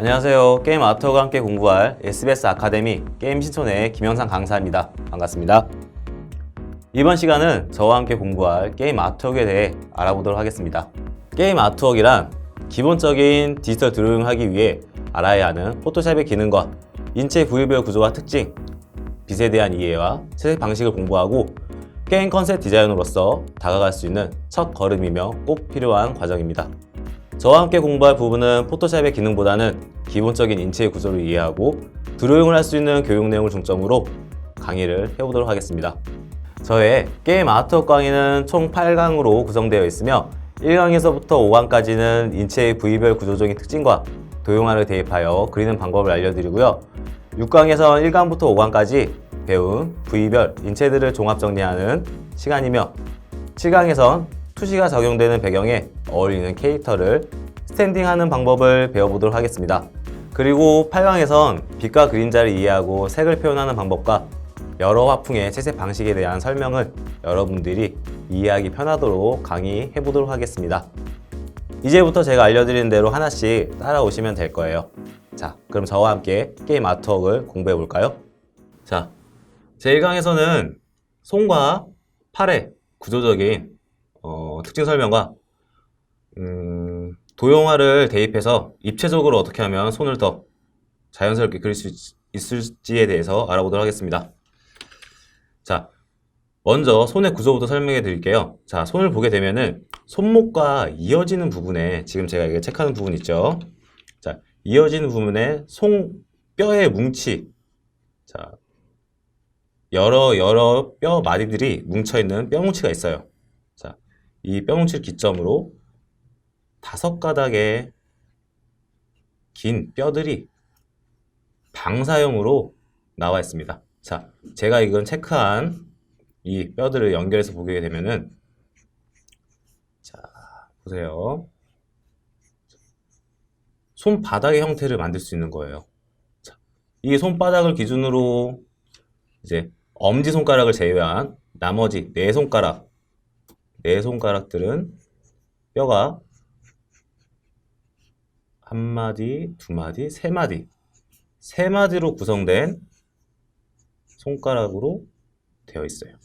안녕하세요. 게임 아트워크와 함께 공부할 SBS 아카데미 게임 신촌의 김영상 강사입니다. 반갑습니다. 이번 시간은 저와 함께 공부할 게임 아트워크에 대해 알아보도록 하겠습니다. 게임 아트워크란 기본적인 디지털 드로잉을 하기 위해 알아야 하는 포토샵의 기능과 인체 부위별 구조와 특징, 빛에 대한 이해와 채색 방식을 공부하고 게임 컨셉 디자이너로서 다가갈 수 있는 첫 걸음이며 꼭 필요한 과정입니다. 저와 함께 공부할 부분은 포토샵의 기능보다는 기본적인 인체의 구조를 이해하고 드로잉을 할 수 있는 교육 내용을 중점으로 강의를 해보도록 하겠습니다. 저의 게임 아트워크 강의는 총 8강으로 구성되어 있으며 1강에서부터 5강까지는 인체의 부위별 구조적인 특징과 도형화를 대입하여 그리는 방법을 알려드리고요. 6강에선 1강부터 5강까지 배운 부위별 인체들을 종합 정리하는 시간이며 7강에선 투시가 적용되는 배경에 어울리는 캐릭터를 스탠딩하는 방법을 배워보도록 하겠습니다. 그리고 8강에선 빛과 그림자를 이해하고 색을 표현하는 방법과 여러 화풍의 채색 방식에 대한 설명을 여러분들이 이해하기 편하도록 강의해보도록 하겠습니다. 이제부터 제가 알려드리는 대로 하나씩 따라오시면 될 거예요. 자, 그럼 저와 함께 게임 아트워크를 공부해볼까요? 자, 제1강에서는 손과 팔의 구조적인 특징 설명과 도형화를 대입해서 입체적으로 어떻게 하면 손을 더 자연스럽게 그릴 수 있을지에 대해서 알아보도록 하겠습니다. 자, 먼저 손의 구조부터 설명해 드릴게요. 자, 손을 보게 되면은 손목과 이어지는 부분에 지금 제가 이게 체크하는 부분 있죠? 자, 이어지는 부분에 뼈의 뭉치, 자, 여러 뼈 마디들이 뭉쳐있는 뼈 뭉치가 있어요. 자, 이 뼈 뭉치를 기점으로 5가닥의 긴 뼈들이 방사형으로 나와 있습니다. 자, 제가 이건 체크한 이 뼈들을 연결해서 보게 되면은, 자, 보세요. 손바닥의 형태를 만들 수 있는 거예요. 자, 이 손바닥을 기준으로 이제 엄지손가락을 제외한 나머지 4손가락들은 뼈가 1마디, 2마디, 3마디 3마디로 구성된 손가락으로 되어 있어요.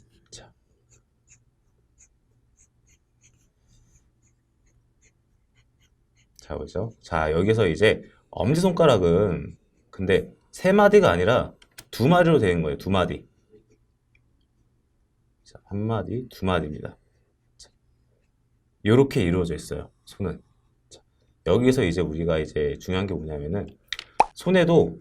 자, 보죠. 자, 여기서 이제 엄지손가락은 근데 3마디가 아니라 2마디로 되는 거예요. 2마디. 자, 1마디, 2마디입니다. 이렇게 이루어져 있어요. 손은. 자, 여기서 이제 우리가 이제 중요한 게 뭐냐면은 손에도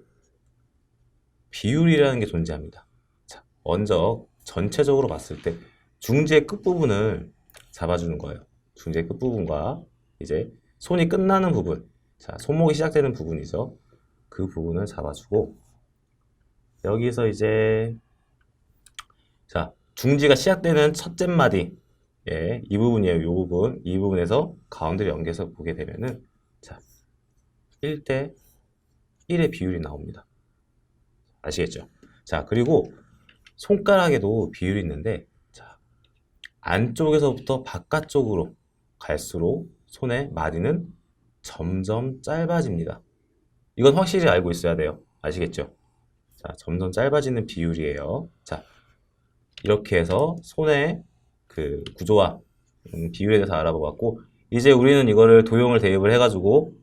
비율이라는 게 존재합니다. 자, 먼저 전체적으로 봤을 때 중지의 끝부분을 잡아주는 거예요. 중지의 끝부분과 이제 손이 끝나는 부분, 자, 손목이 시작되는 부분이죠. 그 부분을 잡아주고 여기서 이제 자, 중지가 시작되는 첫째 마디, 예, 이 부분이에요. 이 부분에서 가운데를 연결해서 보게 되면은 자, 1대 1의 비율이 나옵니다. 아시겠죠? 자, 그리고 손가락에도 비율이 있는데 자, 안쪽에서부터 바깥쪽으로 갈수록 손의 마디는 점점 짧아집니다. 이건 확실히 알고 있어야 돼요. 아시겠죠? 자, 점점 짧아지는 비율이에요. 자, 이렇게 해서 손의 그 구조와 비율에 대해서 알아보았고 이제 우리는 이거를 도형을 대입을 해가지고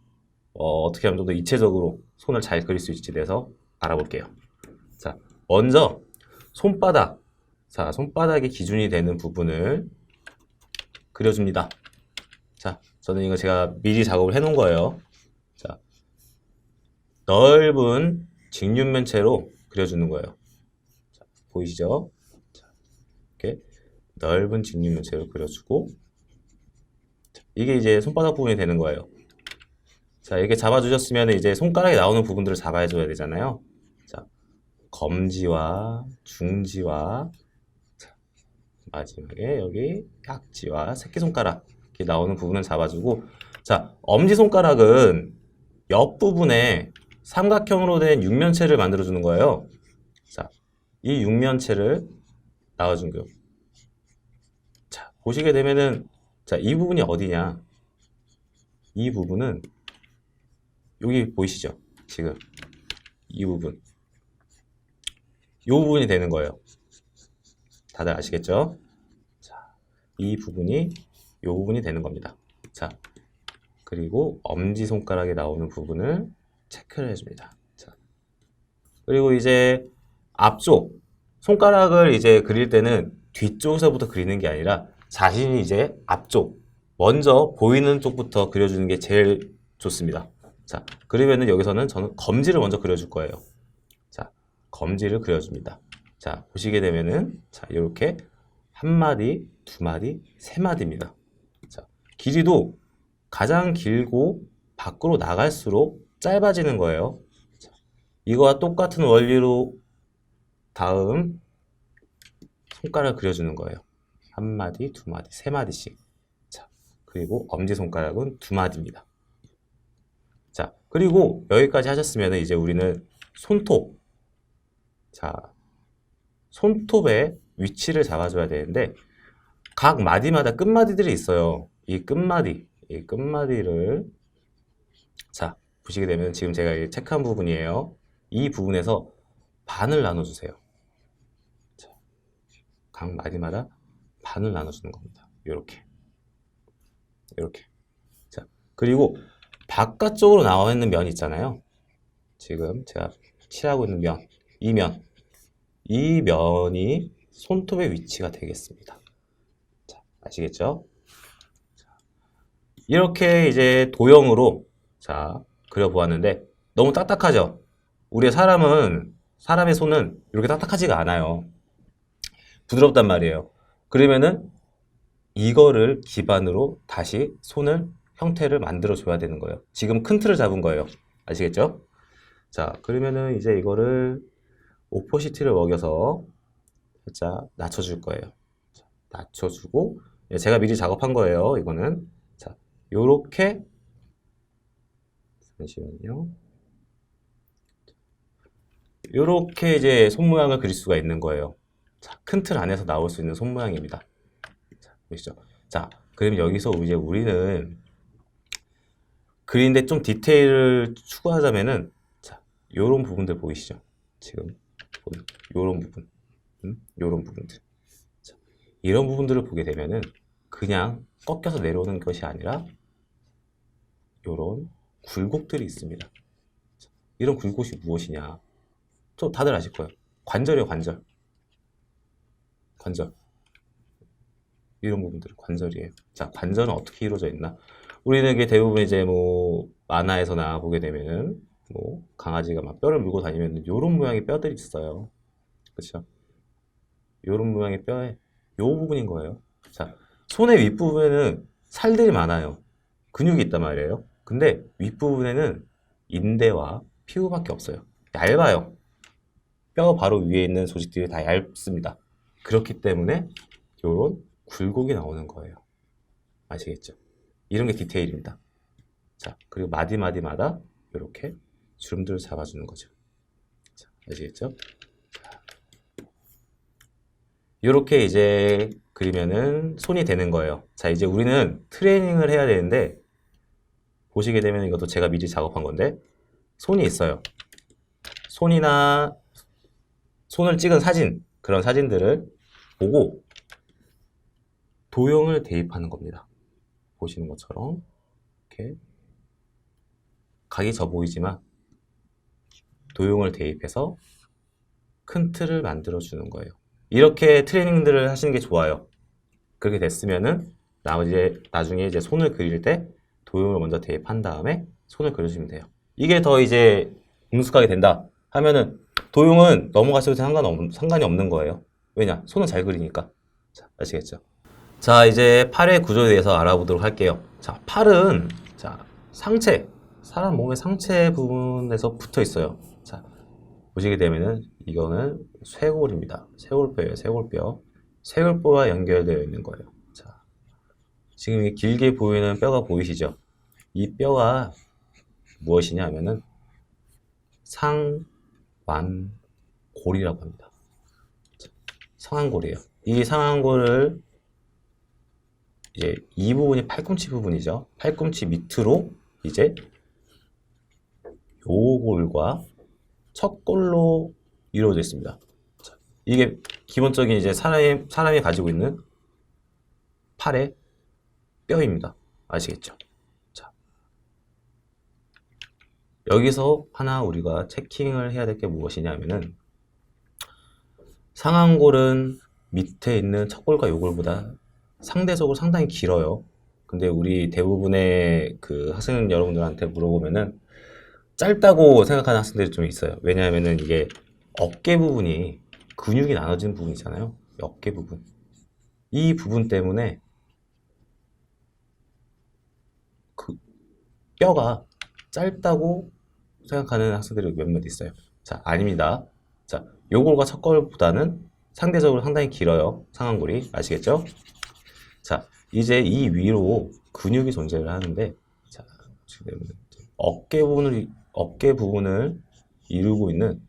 어떻게 하면 좀 더 입체적으로 손을 잘 그릴 수 있을지에 대해서 알아볼게요. 자, 먼저 손바닥, 자, 손바닥이 기준이 되는 부분을 그려줍니다. 자, 저는 이거 제가 미리 작업을 해놓은 거예요. 자, 넓은 직육면체로 그려주는 거예요. 자, 보이시죠? 자, 이렇게 넓은 직육면체로 그려주고 자, 이게 이제 손바닥 부분이 되는 거예요. 자, 이렇게 잡아주셨으면 이제 손가락에 나오는 부분들을 잡아줘야 되잖아요. 자, 검지와 중지와 자, 마지막에 여기 약지와 새끼손가락 이렇게 나오는 부분을 잡아주고 자, 엄지손가락은 옆부분에 삼각형으로 된 육면체를 만들어주는 거예요. 자, 이 육면체를 나와준 거예요. 자, 보시게 되면은 자, 이 부분이 어디냐? 이 부분은 여기 보이시죠? 지금 이 부분, 이 부분이 되는 거예요. 다들 아시겠죠? 자, 이 부분이 이 부분이 되는 겁니다. 자, 그리고 엄지손가락에 나오는 부분을 체크를 해줍니다. 자, 그리고 이제 앞쪽 손가락을 이제 그릴 때는 뒤쪽에서부터 그리는 게 아니라 자신이 이제 앞쪽 먼저 보이는 쪽부터 그려주는 게 제일 좋습니다. 자, 그러면은 여기서는 저는 검지를 먼저 그려줄 거예요. 자, 검지를 그려줍니다. 자, 보시게 되면은 자, 이렇게 한 마디, 두 마디, 세 마디입니다. 자, 길이도 가장 길고 밖으로 나갈수록 짧아지는 거예요. 자, 이거와 똑같은 원리로 다음 손가락을 그려주는 거예요. 한 마디, 두 마디, 세 마디씩. 자, 그리고 엄지손가락은 두 마디입니다. 자, 그리고 여기까지 하셨으면 이제 우리는 손톱. 자, 손톱의 위치를 잡아줘야 되는데 각 마디마다 끝마디들이 있어요. 이 끝마디를 자, 보시게 되면 지금 제가 체크한 부분이에요. 이 부분에서 반을 나눠주세요. 자, 각 마디마다 반을 나눠주는 겁니다. 이렇게. 자, 그리고 바깥쪽으로 나와 있는 면 있잖아요. 지금 제가 칠하고 있는 면, 이 면이 손톱의 위치가 되겠습니다. 자, 아시겠죠? 자, 이렇게 이제 도형으로 자, 그려보았는데 너무 딱딱하죠? 사람의 손은 이렇게 딱딱하지가 않아요. 부드럽단 말이에요. 그러면은 이거를 기반으로 다시 손을 형태를 만들어 줘야 되는 거예요. 지금 큰 틀을 잡은 거예요. 아시겠죠? 자, 그러면은 이제 이거를 오포시티를 먹여서 살짝 낮춰줄 거예요. 자, 낮춰주고 제가 미리 작업한 거예요. 이거는 자, 요렇게 잠시만요. 요렇게 이제 손 모양을 그릴 수가 있는 거예요. 자, 큰 틀 안에서 나올 수 있는 손 모양입니다. 자, 보시죠. 자, 그럼 여기서 이제 우리는 그린데 좀 디테일을 추구하자면은 자, 요런 부분들 보이시죠? 지금 요런 부분, 요런 부분들. 자, 이런 부분들을 보게 되면은 그냥 꺾여서 내려오는 것이 아니라 요런 굴곡들이 있습니다. 자, 이런 굴곡이 무엇이냐? 저 다들 아실 거예요. 관절이에요, 관절. 이런 부분들은 관절이에요. 자, 관절은 어떻게 이루어져 있나? 우리는 이게 대부분 이제 뭐 만화에서나 보게 되면은 뭐 강아지가 막 뼈를 물고 다니면 이런 모양의 뼈들이 있어요. 그렇죠? 이런 모양의 뼈에 요 부분인 거예요. 자, 손의 윗부분에는 살들이 많아요. 근육이 있단 말이에요. 근데 윗부분에는 인대와 피부밖에 없어요. 얇아요. 뼈 바로 위에 있는 조직들이 다 얇습니다. 그렇기 때문에 요런 굴곡이 나오는 거예요. 아시겠죠? 이런 게 디테일입니다. 자, 그리고 마디마디마다 이렇게 주름들을 잡아주는 거죠. 자, 아시겠죠? 이렇게 이제 그리면은 손이 되는 거예요. 자, 이제 우리는 트레이닝을 해야 되는데 보시게 되면 이것도 제가 미리 작업한 건데 손이 있어요. 손을 찍은 사진, 그런 사진들을 보고 도형을 대입하는 겁니다. 보시는 것처럼 이렇게 각이 져 보이지만 도형을 대입해서 큰 틀을 만들어 주는 거예요. 이렇게 트레이닝들을 하시는 게 좋아요. 그렇게 됐으면은 나중에 이제 손을 그릴 때 도형을 먼저 대입한 다음에 손을 그려주시면 돼요. 이게 더 이제 능숙하게 된다 하면은 도형은 넘어가셔도 상관이 없는 거예요. 왜냐? 손은 잘 그리니까. 자, 아시겠죠? 자, 이제 팔의 구조에 대해서 알아보도록 할게요. 자, 팔은 자, 사람 몸의 상체 부분에서 붙어 있어요. 자, 보시게 되면은 이거는 쇄골입니다. 쇄골뼈예요, 쇄골뼈. 쇄골뼈와 연결되어 있는 거예요. 자, 지금 길게 보이는 뼈가 보이시죠? 이 뼈가 무엇이냐 하면은 상완골이라고 합니다. 자, 상완골이에요. 이 상완골을 이제 이 부분이 팔꿈치 부분이죠. 팔꿈치 밑으로 이제 요골과 첫 골로 이루어져 있습니다. 자, 이게 기본적인 이제 사람이 가지고 있는 팔의 뼈입니다. 아시겠죠? 자, 여기서 하나 우리가 체킹을 해야 될 게 무엇이냐면은 상완골은 밑에 있는 척골과 요골보다 상대적으로 상당히 길어요. 근데 우리 대부분의 그 학생 여러분들한테 물어보면은 짧다고 생각하는 학생들이 좀 있어요. 왜냐하면은 이게 어깨 부분이 근육이 나눠진 부분이잖아요. 어깨 부분. 이 부분 때문에 그 뼈가 짧다고 생각하는 학생들이 몇몇 있어요. 자, 아닙니다. 자, 요골과 척골보다는 상대적으로 상당히 길어요. 상완골이. 아시겠죠? 자, 이제 이 위로 근육이 존재를 하는데, 자, 지금 어깨 부분을 이루고 있는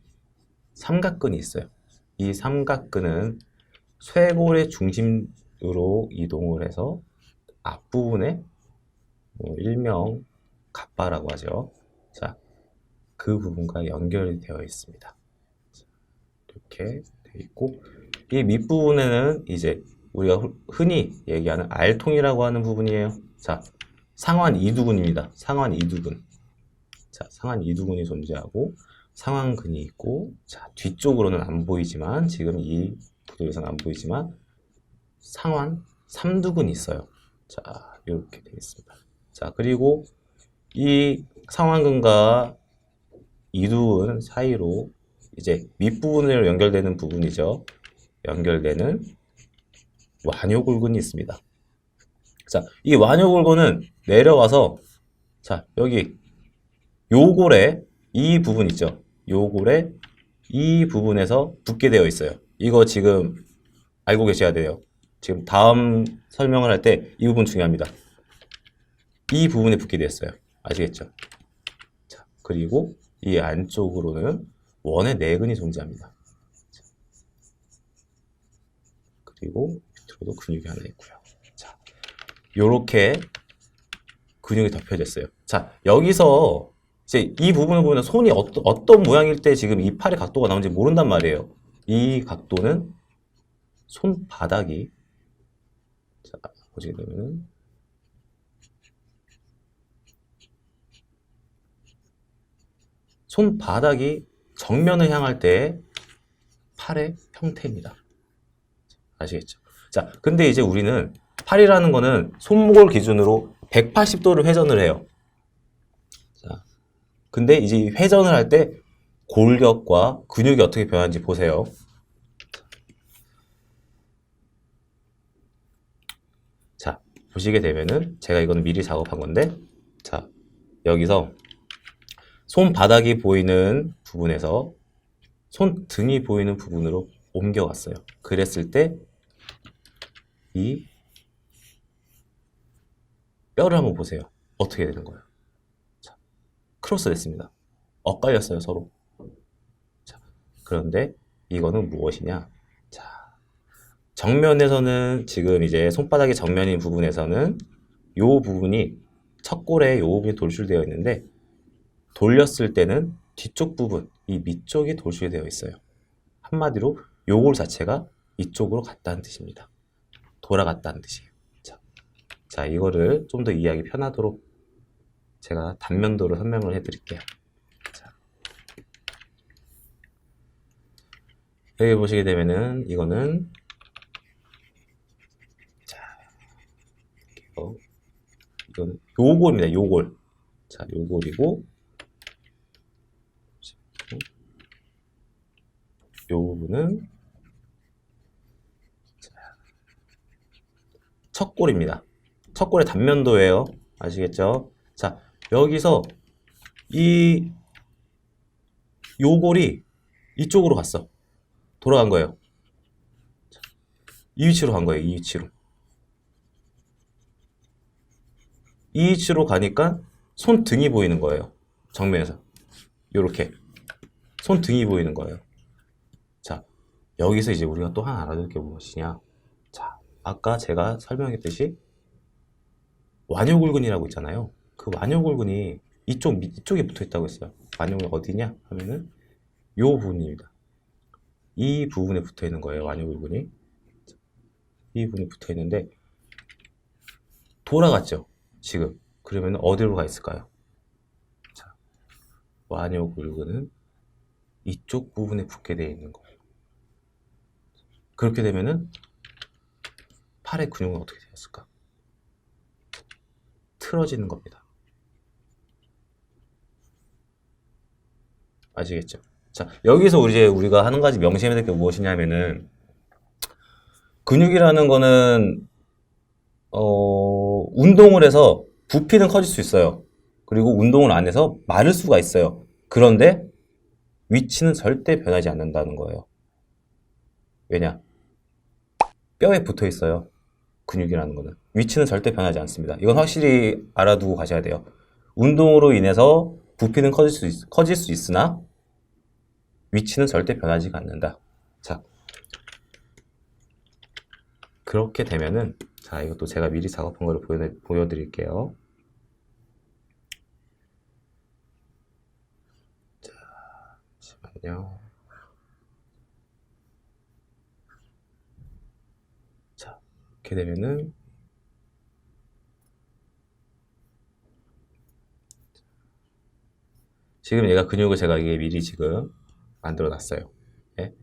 삼각근이 있어요. 이 삼각근은 쇄골의 중심으로 이동을 해서 앞부분에 일명 갑바라고 하죠. 자, 그 부분과 연결이 되어 있습니다. 이렇게 되어 있고, 이 밑부분에는 이제 우리가 흔히 얘기하는 알통이라고 하는 부분이에요. 자, 상완 이두근입니다. 상완 이두근. 자, 상완 이두근이 존재하고 상완근이 있고, 자, 뒤쪽으로는 안 보이지만 지금 이 구도에서는 안 보이지만 상완 삼두근이 있어요. 자, 이렇게 되어 있습니다. 자, 그리고 이 상완근과 이두근 사이로 이제 밑부분으로 연결되는 부분이죠. 연결되는 완요골근이 있습니다. 자, 이 완요골근은 내려와서, 자, 여기 요골에 이 부분 있죠. 요골에 이 부분에서 붙게 되어 있어요. 이거 지금 알고 계셔야 돼요. 지금 다음 설명을 할 때 이 부분 중요합니다. 이 부분에 붙게 되었어요. 아시겠죠? 자, 그리고 이 안쪽으로는 원의 내근이 존재합니다. 그리고 밑으로도 근육이 하나 있고요. 자, 요렇게 근육이 덮여져 있어요. 자, 여기서 이제 이 부분을 보면 손이 어떤 모양일 때 지금 이 팔의 각도가 나오는지 모른단 말이에요. 이 각도는 손바닥이, 자, 보시게 되면 손바닥이 정면을 향할 때 팔의 형태입니다. 아시겠죠? 자, 근데 이제 우리는 팔이라는 거는 손목을 기준으로 180도를 회전을 해요. 자, 근데 이제 회전을 할 때 골격과 근육이 어떻게 변하는지 보세요. 자, 보시게 되면은 제가 이거는 미리 작업한 건데, 자, 여기서 손바닥이 보이는 부분에서 손등이 보이는 부분으로 옮겨갔어요. 그랬을 때 이 뼈를 한번 보세요. 어떻게 되는 거예요? 자, 크로스 됐습니다. 엇갈렸어요, 서로. 자, 그런데 이거는 무엇이냐? 자, 정면에서는 지금 이제 손바닥이 정면인 부분에서는 요 부분이 척골에 요 부분이 돌출되어 있는데, 돌렸을 때는 뒤쪽 부분, 이 밑쪽이 돌출되어 있어요. 한마디로 요골 자체가 이쪽으로 갔다는 뜻입니다. 돌아갔다는 뜻이에요. 자, 이거를 좀 더 이해하기 편하도록 제가 단면도로 설명을 해드릴게요. 자, 여기 보시게 되면은 이거는, 자, 이건 요골입니다. 요골. 자, 요골이고, 요 부분은 척골입니다. 척골의 단면도예요. 아시겠죠? 자, 여기서 이 요골이 이쪽으로 갔어. 돌아간 거예요. 이 위치로 간 거예요. 이 위치로. 이 위치로 가니까 손등이 보이는 거예요. 정면에서. 요렇게. 손등이 보이는 거예요. 자, 여기서 이제 우리가 또 하나 알아둘 게 무엇이냐. 자, 아까 제가 설명했듯이 완요골근이라고 있잖아요. 그 완요골근이 이쪽에 붙어 있다고 했어요. 완요골 어디냐 하면은 요 부분입니다. 이 부분에 붙어 있는 거예요. 완요골근이. 이 부분이 붙어 있는데 돌아갔죠. 지금. 그러면 어디로 가 있을까요? 자, 완요골근은 이쪽 부분에 붙게 되어 있는 거예요. 그렇게 되면은 팔의 근육은 어떻게 되었을까? 틀어지는 겁니다. 아시겠죠? 자, 여기서 우리가 하는 가지 명심해야 될 게 무엇이냐면은 근육이라는 거는 운동을 해서 부피는 커질 수 있어요. 그리고 운동을 안 해서 마를 수가 있어요. 그런데 위치는 절대 변하지 않는다는 거예요. 왜냐? 뼈에 붙어 있어요. 근육이라는 거는. 위치는 절대 변하지 않습니다. 이건 확실히 알아두고 가셔야 돼요. 운동으로 인해서 부피는 커질 수 있으나 위치는 절대 변하지가 않는다. 자, 그렇게 되면은 자, 이것도 제가 미리 작업한 거를 보여드릴게요. 자, 잠시만요. 자, 이렇게 되면은 지금 얘가 근육을 제가 이게 미리 지금 만들어 놨어요. 네?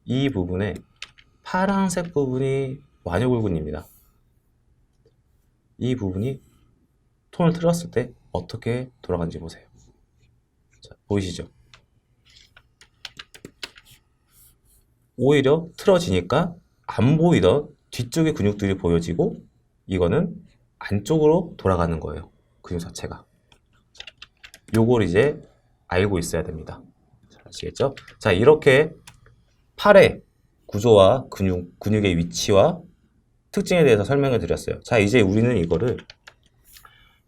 이 부분에 파란색 부분이 완요골근입니다. 이 부분이 톤을 틀었을 때 어떻게 돌아가는지 보세요. 자, 보이시죠? 오히려 틀어지니까 안 보이던 뒤쪽의 근육들이 보여지고 이거는 안쪽으로 돌아가는 거예요. 근육 자체가. 요걸 이제 알고 있어야 됩니다. 아시겠죠? 자, 이렇게 팔의 구조와 근육의 위치와 특징에 대해서 설명을 드렸어요. 자, 이제 우리는 이거를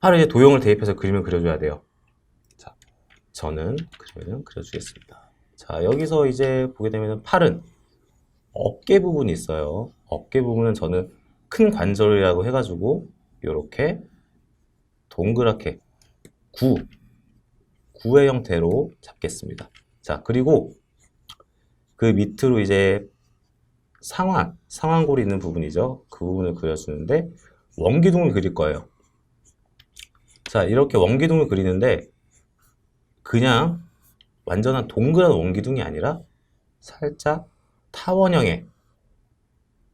팔에 이제 도형을 대입해서 그림을 그려줘야 돼요. 자, 저는 그림을 그려주겠습니다. 자, 여기서 이제 보게 되면 팔은 어깨 부분이 있어요. 어깨 부분은 저는 큰 관절이라고 해가지고 이렇게 동그랗게 구의 형태로 잡겠습니다. 자, 그리고 그 밑으로 이제 상완골이 있는 부분이죠. 그 부분을 그려주는데 원기둥을 그릴 거예요. 자, 이렇게 원기둥을 그리는데 그냥 완전한 동그란 원기둥이 아니라 살짝 타원형의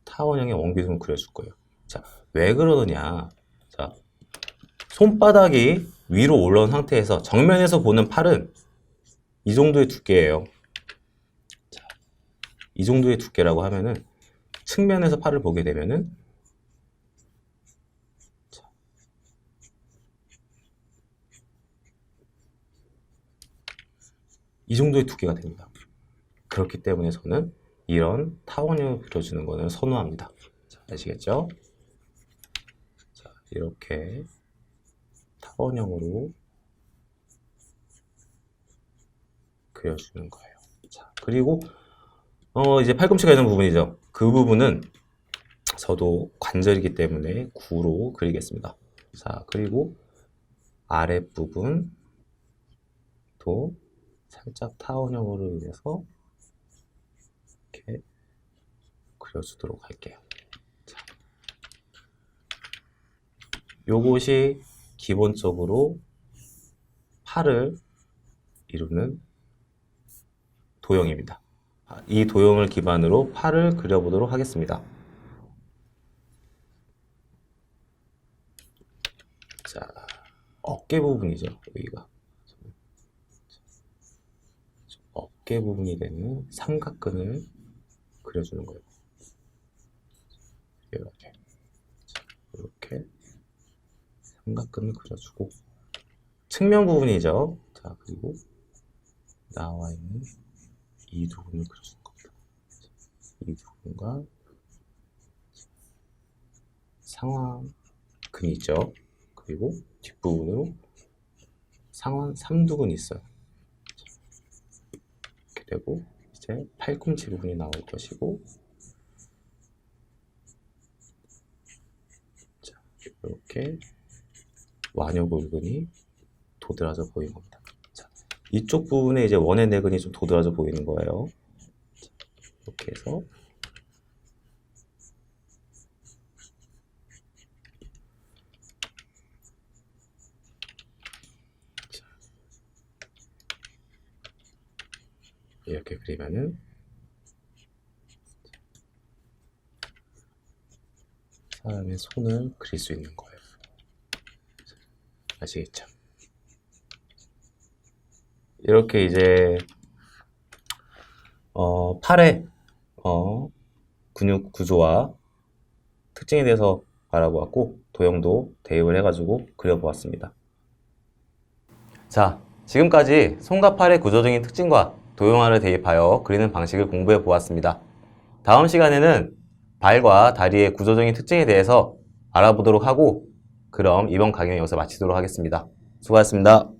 원기둥을 그려줄 거예요. 자, 왜 그러느냐? 자, 손바닥이 위로 올라온 상태에서 정면에서 보는 팔은 이 정도의 두께예요. 자, 이 정도의 두께라고 하면은 측면에서 팔을 보게 되면은 자, 이 정도의 두께가 됩니다. 그렇기 때문에 저는 이런 타원형을 그려주는 거는 선호합니다. 자, 아시겠죠? 자, 이렇게 타원형으로 그려주는 거예요. 자, 그리고 이제 팔꿈치가 있는 부분이죠. 그 부분은 저도 관절이기 때문에 구로 그리겠습니다. 자, 그리고 아랫부분도 살짝 타원형으로 인해서 이렇게 그려주도록 할게요. 자, 요것이 기본적으로 팔을 이루는 도형입니다. 이 도형을 기반으로 팔을 그려보도록 하겠습니다. 자, 어깨 부분이죠. 여기가 어깨 부분이 되는 삼각근을 그려주는 거예요. 이렇게 삼각근을 그려주고 측면 부분이죠. 자, 그리고 나와 있는 이 부분을 그려주는 겁니다. 이 부분과 상완근이 있죠. 그리고 뒷부분으로 상완 삼두근이 있어요. 이렇게 되고 이제 팔꿈치 부분이 나올 것이고 자, 이렇게 완요골근이 도드라져 보이는 겁니다. 자, 이쪽 부분에 이제 원의 내근이 좀 도드라져 보이는 거예요. 이렇게 해서 이렇게 그리면은 사람의 손을 그릴 수 있는 거예요. 아시겠죠? 이렇게 이제 팔의 근육 구조와 특징에 대해서 알아보았고 도형도 대입을 해가지고 그려보았습니다. 자, 지금까지 손과 팔의 구조적인 특징과 도형화를 대입하여 그리는 방식을 공부해 보았습니다. 다음 시간에는 발과 다리의 구조적인 특징에 대해서 알아보도록 하고 그럼 이번 강의는 여기서 마치도록 하겠습니다. 수고하셨습니다.